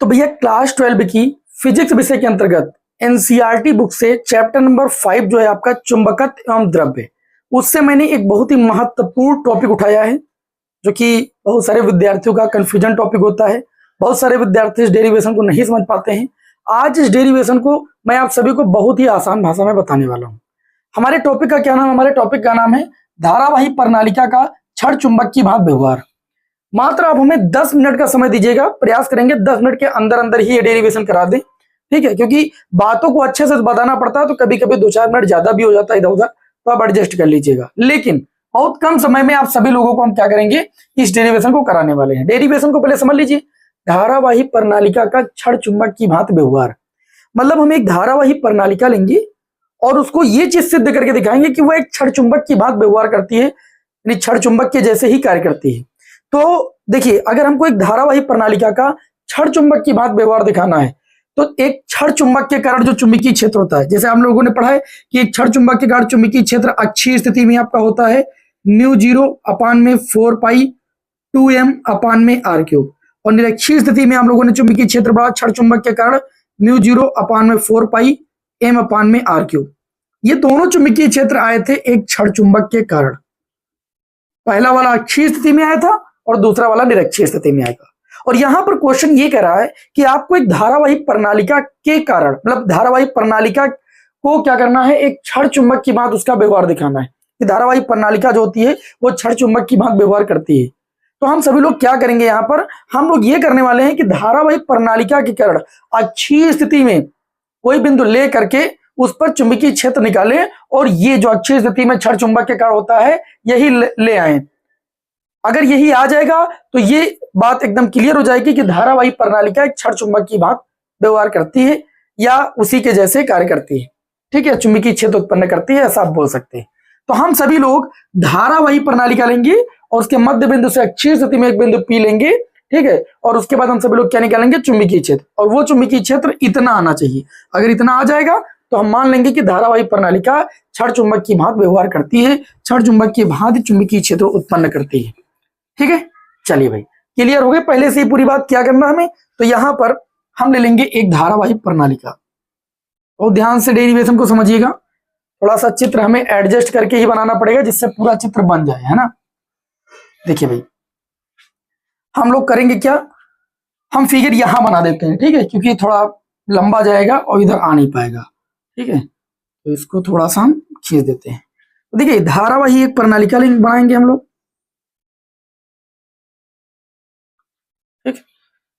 तो भैया क्लास 12 की फिजिक्स विषय के अंतर्गत एनसीईआरटी बुक से चैप्टर नंबर 5 जो है आपका चुंबकत्व एवं द्रव्य, उससे मैंने एक बहुत ही महत्वपूर्ण टॉपिक उठाया है जो कि बहुत सारे विद्यार्थियों का कंफ्यूजन टॉपिक होता है। बहुत सारे विद्यार्थी इस डेरिवेशन को नहीं समझ पाते हैं। आज इस डेरिवेशन को मैं आप सभी को बहुत ही आसान भाषा में बताने वाला हूँ। हमारे टॉपिक का क्या नाम? हमारे टॉपिक का नाम है धारावाही प्रणालिका का क्षण चुंबक की भांति व्यवहार। मात्र आप हमें 10 मिनट का समय दीजिएगा, प्रयास करेंगे 10 मिनट के अंदर अंदर ही ये डेरिवेशन करा दें, ठीक है? क्योंकि बातों को अच्छे से बताना पड़ता है तो कभी कभी 2-4 मिनट ज्यादा भी हो जाता है इधर उधर, तो आप एडजस्ट कर लीजिएगा। लेकिन बहुत कम समय में आप सभी लोगों को हम क्या करेंगे, इस डेरिवेशन को कराने वाले हैं। डेरिवेशन को पहले समझ लीजिए। धारावाही प्रणालिका का क्षण चुंबक की भांति व्यवहार मतलब हम एक धारावाही प्रणालिका लेंगे और उसको ये चीज सिद्ध करके दिखाएंगे कि वह एक क्षण चुंबक की भांति व्यवहार करती है, यानी क्षण चुंबक के जैसे ही कार्य करती है। तो देखिए, अगर हमको एक धारावाही प्रणालिका का क्षण चुंबक की भांति व्यवहार दिखाना है तो एक क्षण चुंबक के कारण जो चुंबकीय क्षेत्र होता है, जैसे हम लोगों ने पढ़ा है कि एक क्षण चुंबक के कारण चुंबकीय क्षेत्र अक्षीय स्थिति में आपका होता है μ0/4π2m/r3 और निरक्षीय स्थिति में हम लोगों ने चुंबकीय क्षेत्र पढ़ा क्षण चुंबक के कारण μ0/4πm/r3। ये दोनों चुंबकीय क्षेत्र आए थे एक क्षण चुंबक के कारण। पहला वाला अक्षीय स्थिति में आया था और दूसरा वाला निरक्षीय स्थिति में आएगा। और यहां पर क्वेश्चन ये कह रहा है कि आपको एक धारावाही प्रणालिका के कारण, मतलब धारावाही प्रणालिका को क्या करना है, एक क्षण चुंबक की भांति उसका व्यवहार दिखाना है कि धारावाही प्रणालिका जो होती है वो क्षण चुंबक की भांति व्यवहार करती है। तो हम सभी लोग क्या करेंगे, यहां पर हम लोग ये करने वाले हैं कि धारावाही प्रणालिका के कारण अक्षीय स्थिति में कोई बिंदु ले करके उस पर चुंबकीय क्षेत्र निकालें और ये जो अक्षीय स्थिति में क्षण चुंबक के कारण होता है यही ले आए। अगर यही आ जाएगा तो ये बात एकदम क्लियर हो जाएगी कि धारावाही प्रणालिका एक क्षण चुंबक की भांति व्यवहार करती है या उसी के जैसे कार्य करती है, ठीक है? चुंबकीय क्षेत्र उत्पन्न करती है, ऐसा आप बोल सकते हैं। तो हम सभी लोग धारावाही प्रणालिका लेंगे और उसके मध्य बिंदु से अक्षीय स्थिति में एक बिंदु पी लेंगे, ठीक है? और उसके बाद हम सभी लोग क्या निकालेंगे, चुंबकीय क्षेत्र, और वो चुंबकीय क्षेत्र इतना आना चाहिए। अगर इतना आ जाएगा तो हम मान लेंगे कि धारावाही प्रणालिका क्षण चुंबक की भांति व्यवहार करती है, क्षण चुंबक की भांति चुंबकीय क्षेत्र उत्पन्न करती है, ठीक है? चलिए भाई, क्लियर हो गए पहले से ही पूरी बात। क्या करना हमें, तो यहां पर हम ले लेंगे एक धारावाही प्रणालिका और ध्यान से डेरिवेशन को समझिएगा। थोड़ा सा चित्र हमें एडजस्ट करके ही बनाना पड़ेगा जिससे पूरा चित्र बन जाए, है ना? देखिए भाई, हम लोग करेंगे क्या, हम फिगर यहां बना देते हैं, ठीक है? क्योंकि थोड़ा लंबा जाएगा और इधर आ नहीं पाएगा, ठीक है? तो इसको थोड़ा सा हम खींच देते हैं। तो देखिए, धारावाही एक प्रणालिका बनाएंगे हम लोग, ठीक?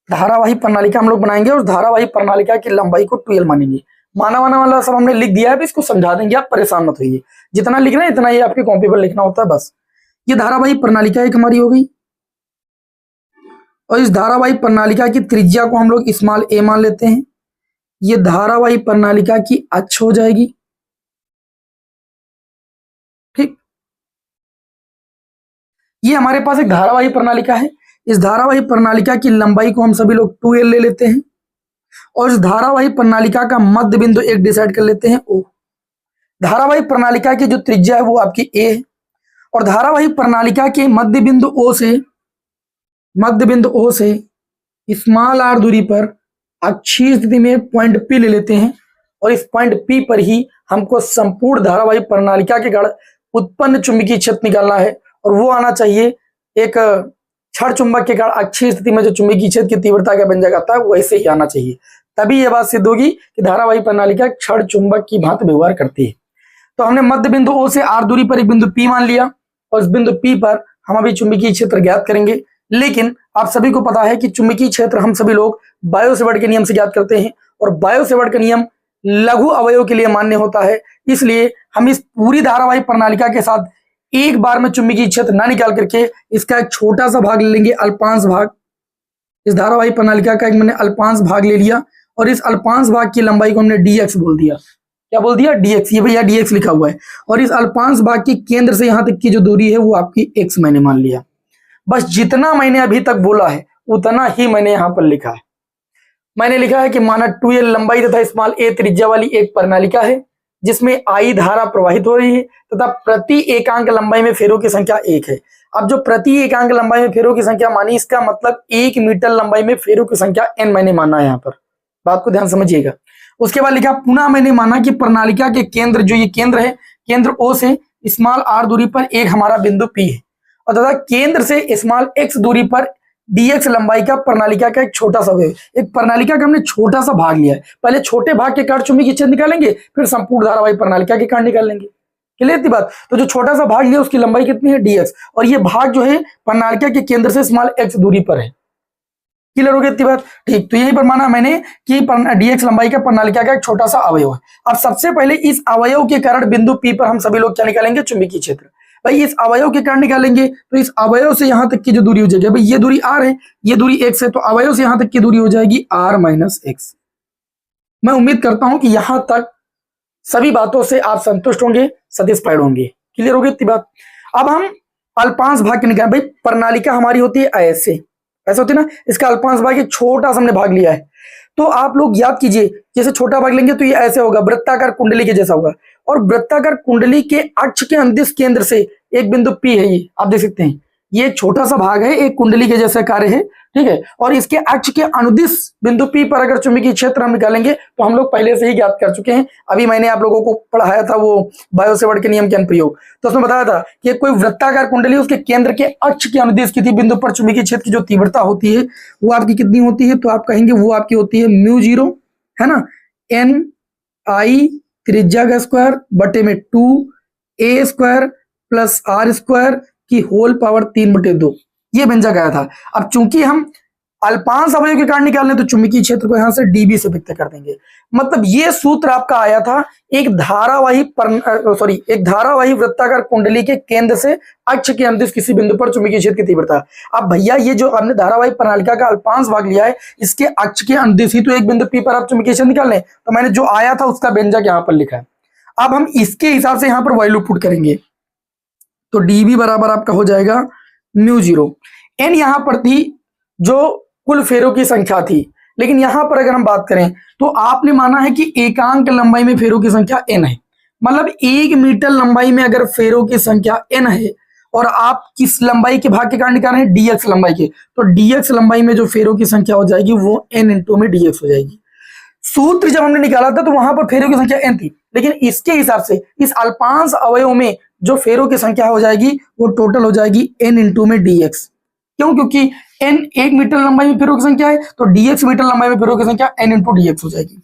धारावाही प्रणालिका हम लोग बनाएंगे और धारावाही प्रणालिका की लंबाई को 12 मानेंगे। माना वाला सब हमने लिख दिया है, इसको समझा देंगे, आप परेशान मत होइए। जितना लिखना है इतना ही आपकी कॉपी पर लिखना होता है बस। ये धारावाही प्रणालिका एक हमारी हो गई और इस धारावाही प्रणालिका की त्रिज्या को हम लोग स्मॉल a मान लेते हैं। ये धारावाही प्रणालिका की अक्ष हो जाएगी, ठीक? ये हमारे पास एक धारावाही प्रणालिका है। इस धारावाही प्रणालिका की लंबाई को हम सभी लोग 2l ले लेते हैं और इस धारावाही प्रणालिका का मध्य बिंदु एक डिसाइड कर लेते हैं O। धारावाही प्रणालिका की जो त्रिज्या है वो आपकी a है और धारावाही प्रणालिका के मध्य बिंदु O से स्मॉल r दूरी पर अक्षीय स्थिति में पॉइंट P ले लेते हैं और इस पॉइंट P पर ही हमको संपूर्ण धारावाही प्रणालिका के कारण उत्पन्न चुंबकीय क्षेत्र निकालना है और वो आना चाहिए एक क्षण चुंबक के कारण अक्षीय स्थिति में जो चुंबकीय क्षेत्र की तीव्रता का व्यंजक आता है वैसे ही आना चाहिए। तभी यह बात सिद्ध होगी कि धारावाही प्रणालिका क्षण चुंबक की भांति व्यवहार करती है। तो हमने मध्य बिंदु O से r दूरी पर एक बिंदु P मान लिया और इस बिंदु P पर हम अभी चुंबकीय क्षेत्र ज्ञात करेंगे। लेकिन आप सभी को पता है कि चुंबकीय क्षेत्र हम सभी लोग बायो-सेवर्ट के नियम से ज्ञात करते हैं और बायो-सेवर्ट का नियम लघु अवयव के लिए मान्य होता है। इसलिए हम इस पूरी धारावाही प्रणालिका के साथ एक बार में चुंबकीय क्षेत्र ना निकाल करके इसका एक छोटा सा भाग ले लेंगे, अल्पांश भाग। इस धारावाही प्रणालिका का एक मैंने अल्पांश भाग ले लिया और इस अल्पांश भाग की लंबाई को हमने dx बोल दिया। क्या बोल दिया? dx। ये भैया dx लिखा हुआ है और इस अल्पांश भाग के केंद्र से यहां तक की जो दूरी है वो आपकी x मैंने मान लिया। बस जितना मैंने अभी तक बोला है उतना ही मैंने यहां पर लिखा है। मैंने लिखा है कि माना 2l लंबाई तथा स्मॉल a त्रिज्या वाली एक प्रणालिका है जिसमें I धारा प्रवाहित हो रही है तथा प्रति एकांक लंबाई में फेरों की संख्या 1 है। अब जो प्रति एकांक लंबाई में फेरों की संख्या मानी, इसका मतलब 1 मीटर लंबाई में फेरों की संख्या n मैंने माना है। यहाँ पर बात को ध्यान समझिएगा। उसके बाद लिखा पुनः मैंने माना कि प्रणालिका के केंद्र, जो ये केंद्र है, केंद्र O से स्मॉल r दूरी पर एक हमारा बिंदु P है और तथा केंद्र से स्मॉल x दूरी पर dx लंबाई का प्रणालिका का एक छोटा सा वेव। एक प्रणालिका का हमने छोटा सा भाग लिया है, पहले छोटे भाग के कारण चुंबकीय क्षेत्र निकालेंगे, फिर संपूर्ण धारावाही प्रणालिका के कारण निकाल लेंगे। क्लियर थी बात? तो जो छोटा सा भाग लिया उसकी लंबाई कितनी है, dx, और ये भाग जो है प्रणालिका के केंद्र से स्मॉल x दूरी पर है। क्लियर हो गई इतनी बात? ठीक, तो यही पर माना मैंने कि dx लंबाई का प्रणालिका का एक छोटा सा अवयव है। अब सबसे पहले इस अवयव के कारण बिंदु P पर हम सभी लोग क्या निकालेंगे, चुंबकीय क्षेत्र। भाई इस अवयव के कारण निकालेंगे तो इस अवयव से यहां तक की जो दूरी हो जाएगी, भाई ये दूरी r है, ये दूरी x है, तो अवयव से यहां तक की दूरी हो जाएगी r माइनस x। मैं उम्मीद करता हूं कि यहां तक सभी बातों से आप संतुष्ट होंगे, सेटिस्फाइड होंगे। क्लियर हो गई इतनी बात? अब हम अल्पांश भाग के निकाल, भाई प्रणालिका हमारी होती है ऐसे होती है ना, इसका अल्पांश भाग एक छोटा सा हमने भाग लिया है। तो आप लोग याद कीजिए, जैसे छोटा भाग लेंगे तो ये ऐसे होगा, वृत्ताकार कुंडली के जैसा होगा, और वृत्ताकार कुंडली के अक्ष के अंदिश केंद्र से एक बिंदु P है, ये आप देख सकते हैं, ये एक छोटा सा भाग है, एक कुंडली के जैसा कार्य है, ठीक है। और इसके अक्ष के अनुदिश बिंदु P पर अगर चुंबकीय क्षेत्र हम निकालेंगे तो हम लोग पहले से ही ज्ञात कर चुके हैं, अभी मैंने आप लोगों को पढ़ाया था वो बायो सेवर्ट के नियम के अनुप्रयोग, तो उसमें बताया था कि कोई वृत्ताकार कुंडली, उसके केंद्र के अक्ष के अनुदिश किसी बिंदु पर चुंबकीय क्षेत्र की जो तीव्रता होती है वो आपकी कितनी होती है, तो आप कहेंगे वो आपकी होती है μ0, है ना, NI त्रिज्या का स्क्वायर बटे में 2a square plus r square की होल पावर 3/2, ये व्यंजक आया था। अब चूंकि हम अल्पांश अवयव के कारण निकालने, तो चुंबकीय क्षेत्र को यहां से dB से व्यक्त कर देंगे। मतलब ये सूत्र आपका आया था एक धारावाही वृत्ताकार कुंडली के केंद्र से अक्ष के अंदिश किसी बिंदु पर चुंबकीय क्षेत्र की तीव्रता। अब भैया ये जो हमने धारावाही प्रणालिका का अल्पांश भाग लिया है, इसके अक्ष के अंदिश ही तो एक बिंदु P पर आप चुंबकीय क्षेत्र निकाल लें, तो मैंने जो आया था उसका व्यंजक यहाँ पर लिखा है। अब हम इसके हिसाब से यहाँ पर वैल्यू पुट करेंगे, तो dB बराबर आपका हो जाएगा μ0। n यहाँ पर थी जो कुल फेरों की संख्या थी, लेकिन यहां पर अगर हम बात करें तो आपने माना है कि एकांक लंबाई में फेरों की संख्या n है, मतलब 1 मीटर लंबाई में अगर फेरों की संख्या n है और आप किस लंबाई के भाग के कारण निकाल रहे हैं, dx लंबाई के, तो dx लंबाई में जो फेरों की संख्या हो जाएगी वो n इंटू में dx हो जाएगी। सूत्र जब हमने निकाला था तो वहां पर फेरों की संख्या n थी, लेकिन इसके हिसाब से इस अल्पांश अवयव में जो फेरों की संख्या हो जाएगी वो टोटल हो जाएगी n इंटू में dx। क्यों? क्योंकि n 1 मीटर लंबाई में फेरों की संख्या है, तो dx मीटर लंबाई में फेरों की संख्या n इंटू dx हो जाएगी।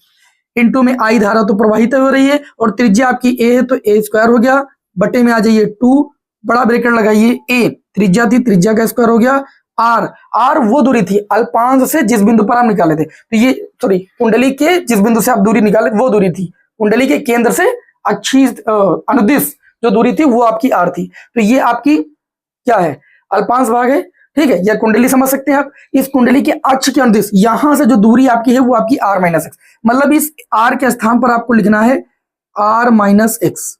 इंटू में I धारा तो प्रवाहित हो रही है और त्रिज्या आपकी a है, तो a स्क्वायर हो गया, बटे में आ जाइए 2, बड़ा ब्रैकेट लगाइए, a त्रिज्या थी, त्रिज्या का स्क्वायर हो गया, r वो दूरी थी अल्पांश से जिस बिंदु पर आप निकाले थे, तो ये कुंडली के जिस बिंदु से आप दूरी निकाले वो दूरी थी, कुंडली के केंद्र से अक्षीय अनुदिश जो दूरी थी वो आपकी r थी, तो ये आपकी क्या है, अल्पांश भाग है, ठीक है। यह कुंडली समझ सकते हैं आप, इस कुंडली के अक्ष के अनुदिश यहां से जो दूरी आपकी है वो आपकी r माइनस एक्स, मतलब इस r के स्थान पर आपको लिखना है r माइनस एक्स,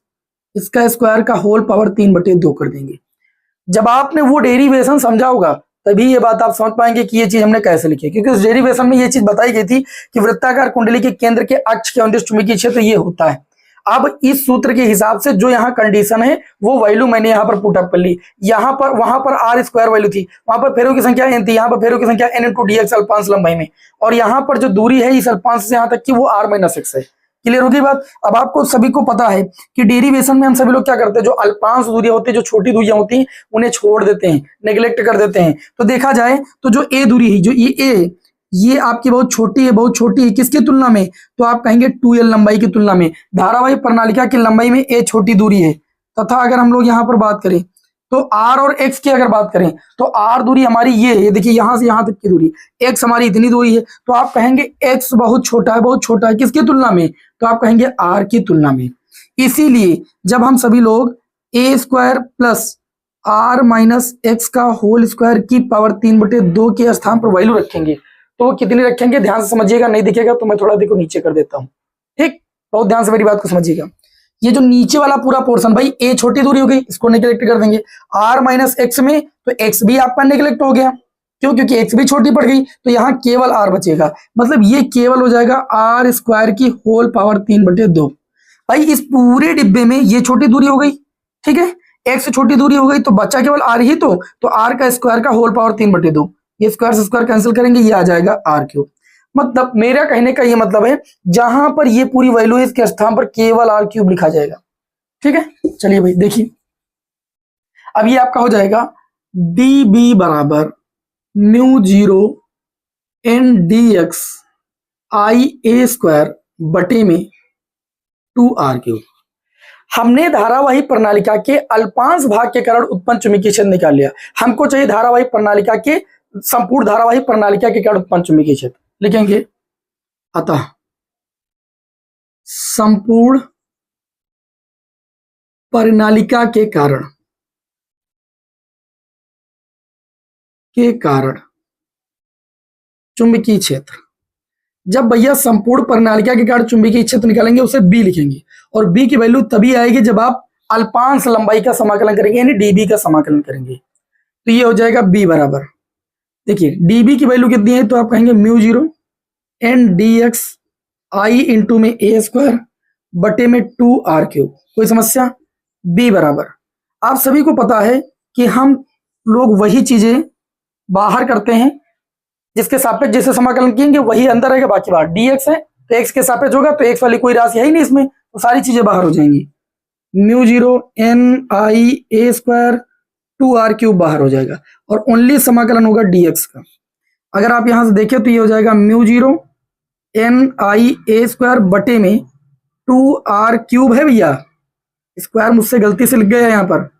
इसका स्क्वायर का होल पावर 3/2 कर देंगे। जब आपने वो डेरिवेशन समझा होगा तभी ये बात आप समझ पाएंगे कि ये चीज हमने कैसे लिखी है, क्योंकि उस डेरिवेशन में ये चीज बताई गई थी कि वृत्ताकार कुंडली के केंद्र के अक्ष के अनुदिश चुंबकीय क्षेत्र ये होता है। अब इस सूत्र के हिसाब से जो यहाँ कंडीशन है वो वैल्यू मैंने यहाँ पर पुटअप कर ली, यहाँ पर वहां पर r स्क्वायर वैल्यू थी, वहां पर फेरों की संख्या n थी, यहाँ पर फेरों की संख्या n इंटू dx अल्पांश लंबाई में, और यहाँ पर जो दूरी है इस अल्पांश से यहाँ तक की वो r माइनस एक्स है। क्लियर होगी बात? अब आपको सभी को पता है कि डेरिवेशन में हम सभी लोग क्या करते हैं, जो अल्पांश दूरियां होती है, जो छोटी दूरियां होती हैं उन्हें छोड़ देते हैं, नेग्लेक्ट कर देते हैं। तो देखा जाए तो जो a दूरी है, जो ये a, ये आपकी बहुत छोटी है, बहुत छोटी है, किसकी तुलना में, तो आप कहेंगे 2l लंबाई की तुलना में। धारावाही प्रणालिका की लंबाई में a छोटी दूरी है, तथा अगर हम लोग यहाँ पर बात करें तो r और x की अगर बात करें तो r दूरी हमारी ये है, देखिए यहां से यहां तक की दूरी, x हमारी इतनी दूरी है, तो आप कहेंगे x बहुत छोटा है, बहुत छोटा है, किसकी तुलना में, तो आप कहेंगे r की तुलना में। इसीलिए जब हम सभी लोग a square plus r minus x का होल स्क्वायर की पावर 3/2 के स्थान पर वैल्यू रखेंगे तो वो कितनी रखेंगे, ध्यान से समझिएगा, नहीं दिखेगा तो मैं थोड़ा देखो नीचे कर देता हूं, ठीक, बहुत ध्यान से मेरी बात को समझिएगा। ये जो नीचे वाला पूरा पोर्शन, भाई a छोटी दूरी हो गई, इसको नेग्लेक्ट कर देंगे, r माइनस एक्स में तो x भी आपका नेग्लेक्ट हो गया, क्यों, क्योंकि x भी छोटी पड़ गई, तो यहाँ केवल r बचेगा, मतलब ये केवल हो जाएगा r स्क्वायर की होल पावर 3/2। भाई इस पूरे डिब्बे में ये छोटी दूरी हो गई, ठीक है, x से छोटी दूरी हो गई तो बच्चा केवल r ही तो r का स्क्वायर का होल पावर 3/2, ये स्क्वायर से स्क्वायर कैंसिल करेंगे, ये आ जाएगा r3। मतलब मेरा कहने का ये मतलब है जहां पर ये पूरी वैल्यू है इसके स्थान पर केवल r3 लिखा जाएगा। ठीक है, चलिए भाई देखिए, अब ये आपका हो जाएगा db बराबर μ0 n dx i a square बटे में 2r3। हमने धारावाही प्रणालिका के अल्पांश भाग के कारण उत्पन्न चुंबकीय क्षेत्र निकाल लिया। हमको चाहिए धारावाही प्रणालिका के संपूर्ण धारावाही प्रणालिका के कारण उत्पन्न चुंबकीय क्षेत्र। लिखेंगे अतः संपूर्ण प्रणालिका के कारण चुंबकीय क्षेत्र। जब भैया संपूर्ण प्रणालिका के कारण चुंबकीय क्षेत्र निकालेंगे उसे बी लिखेंगे, और बी की वैल्यू तभी आएगी जब आप अल्पांश लंबाई का समाकलन करेंगे, यानी डीबी का समाकलन करेंगे। तो ये हो जाएगा बी बराबर, देखिए डीबी की वैल्यू कितनी है, तो आप कहेंगे μ0 n dx i इंटू में a स्क्वायर बटे में 2r3। कोई समस्या? बी बराबर, आप सभी को पता है कि हम लोग वही चीजें बाहर करते हैं जिसके सापेक्ष जैसे समाकलन किएंगे वही अंदर रहेगा, बाकी बाहर। dx है तो x के सापेक्ष होगा, तो x वाली कोई राशि है ही नहीं इसमें, तो सारी चीजें बाहर हो जाएंगी। μ0 n i a square 2r3 बाहर हो जाएगा, और ओनली समाकलन होगा dx का। अगर आप यहां से देखें तो ये हो जाएगा μ0 n i a स्क्वायर बटे में 2r3 है भैया, स्क्वायर मुझसे गलती से लिख गया यहाँ पर,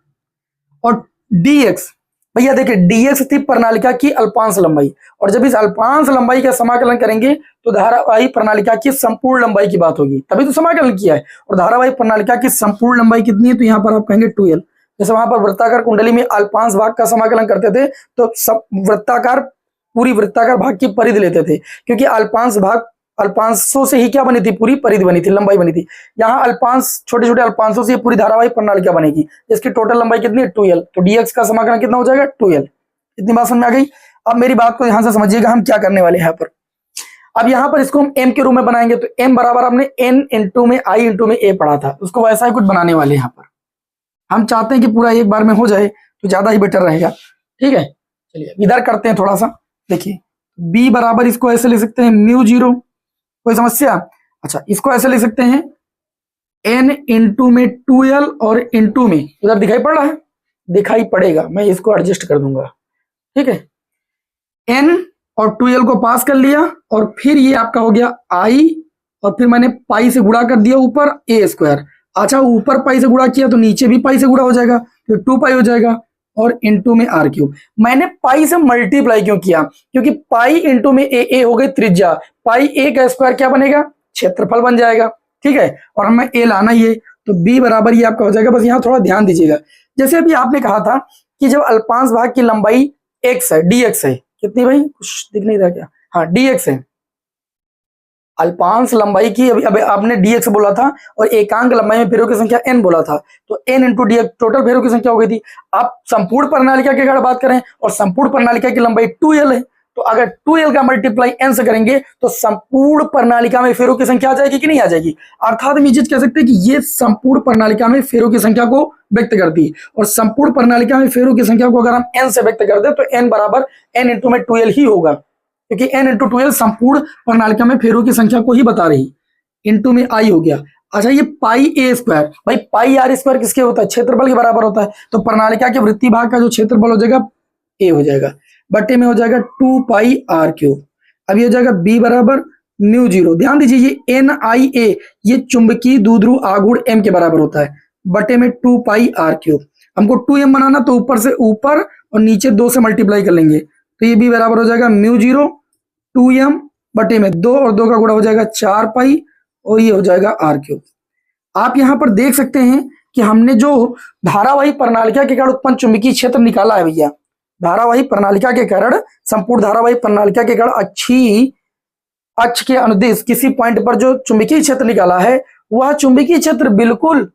और dx भैया देखिए dx थी प्रणालिका की अल्पांश लंबाई, और जब इस अल्पांश लंबाई का समाकलन करेंगे तो धारावाही प्रणालिका की संपूर्ण लंबाई की बात होगी, तभी तो समाकलन किया है। और धारावाही प्रणालिका की संपूर्ण लंबाई कितनी है, तो यहाँ पर आप कहेंगे 2l। जैसे वहां पर वृत्ताकार कुंडली में अल्पांश भाग का समाकलन करते थे तो सब वृत्ताकार पूरी वृत्ताकार भाग की परिधि लेते थे, क्योंकि अल्पांश भाग अल्पांशों से ही क्या बनी थी, पूरी परिधि बनी थी, लंबाई बनी थी। यहाँ अल्पांश छोटे छोटे अल्पांशों से पूरी धारावाही प्रणालिका बनेगी, जिसकी टोटल लंबाई कितनी है 2l, तो dx का समाकलन कितना हो जाएगा 2l। इतनी बात समझ में आ गई? अब मेरी बात को ध्यान से समझिएगा, हम क्या करने वाले हैं यहाँ पर। अब यहाँ पर इसको हम m के रूप में बनाएंगे, तो m बराबर हमने n इंटू में i इंटू में a पढ़ा था, उसको वैसा ही कुछ बनाने वाले हैं यहाँ पर। हम चाहते हैं कि पूरा एक बार में हो जाए तो ज्यादा ही बेटर रहेगा। ठीक है, चलिए इधर करते हैं थोड़ा सा। देखिए b बराबर इसको ऐसे लिख सकते हैं μ0, कोई समस्या? अच्छा, इसको ऐसे लिख सकते हैं n इंटू में 2l और इंटू में, उधर दिखाई पड़ रहा है, दिखाई पड़ेगा, मैं इसको एडजस्ट कर दूंगा। ठीक है, n और 2l को पास कर लिया, और फिर ये आपका हो गया i, और फिर मैंने पाई से गुणा कर दिया ऊपर a स्क्वायर। अच्छा, ऊपर पाई से गुणा किया तो नीचे भी पाई से गुणा हो जाएगा, तो 2 पाई हो जाएगा, और इंटू में r3। मैंने पाई से मल्टीप्लाई क्यों किया, क्योंकि पाई इंटू में a हो गई त्रिज्या, पाई a का स्क्वायर क्या बनेगा, क्षेत्रफल बन जाएगा। ठीक है, और हमें a लाना ही है, तो b बराबर ये आपका हो जाएगा। बस यहाँ थोड़ा ध्यान दीजिएगा, जैसे अभी आपने कहा था कि जब अल्पांश भाग की लंबाई x है, dx है, कितनी भाई, कुछ दिख नहीं रहा क्या, हाँ dx है, अल्पांश लंबाई की अभी आपने dx बोला था, और एकांक लंबाई में फेरों की संख्या n बोला था, तो n इंटू dx टोटल फेरों की संख्या हो गई थी। आप संपूर्ण प्रणालिका की अगर बात करें, और संपूर्ण प्रणालिका की लंबाई 2l है, तो अगर 2l का मल्टीप्लाई n से करेंगे तो संपूर्ण प्रणालिका में फेरों की संख्या आ जाएगी कि नहीं आ जाएगी। अर्थात हम ये चीज कह सकते हैं कि ये संपूर्ण प्रणालिका में फेरों की संख्या को व्यक्त करती है, और संपूर्ण प्रणालिका में फेरों की संख्या को अगर हम n से व्यक्त कर दे तो n बराबर n इंटू में 2l ही होगा, क्योंकि n इंटू 2l संपूर्ण प्रणालिका में फेरों की संख्या को ही बता रही, इंटू में i हो गया। अच्छा, ये पाई a स्क्वायर, भाई पाई r स्क्वायर किसके होता है, क्षेत्रफल के बराबर होता है, तो प्रणालिका के वृत्तीय भाग का जो क्षेत्रफल हो जाएगा a हो जाएगा, बटे में हो जाएगा 2 पाई r3। अब ये हो जाएगा b बराबर μ0, ध्यान दीजिए ये NiA ये चुंबकीय द्विध्रुव आघूर्ण m के बराबर होता है, बटे में 2 पाई r3। हमको 2m बनाना, तो ऊपर से ऊपर और नीचे 2 से मल्टीप्लाई कर लेंगे, तो ये b बराबर हो जाएगा μ0 2m बटे में 2 और 2 का गुणा हो जाएगा 4 पाई, और ये हो जाएगा r3। आप यहाँ पर देख सकते हैं कि हमने जो धारावाही प्रणालिका के कारण उत्पन्न चुंबकीय क्षेत्र निकाला है भैया, धारावाही प्रणालिका के कारण, संपूर्ण धारावाही प्रणालिका के कारण अक्ष के अनुदिश किसी पॉइंट पर जो चुंबकीय क्षेत्र निकाला है, वह चुंबकीय क्षेत्र बिल्कुल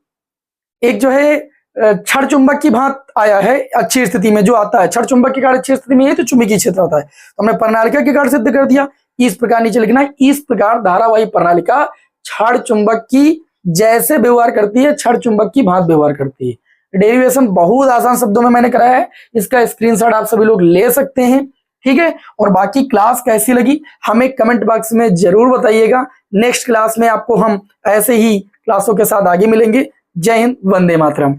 एक जो है क्षण चुंबक की भांत आया है। अच्छी स्थिति में जो आता है क्षण चुंबक के कारण अच्छी स्थिति में, ये तो चुंबकीय क्षेत्र होता है, तो हमने प्रणालिका के कारण सिद्ध कर दिया। इस प्रकार नीचे लिखना है, इस प्रकार धारावाही प्रणालिका क्षण चुंबक की जैसे व्यवहार करती है, क्षण चुंबक की भांत व्यवहार करती है। डेरिवेशन बहुत आसान शब्दों में मैंने कराया है, इसका स्क्रीनशॉट आप सभी लोग ले सकते हैं, ठीक है। और बाकी क्लास कैसी लगी हमें कमेंट बॉक्स में जरूर बताइएगा। नेक्स्ट क्लास में आपको हम ऐसे ही क्लासों के साथ आगे मिलेंगे। जय हिंद, वंदे मातरम।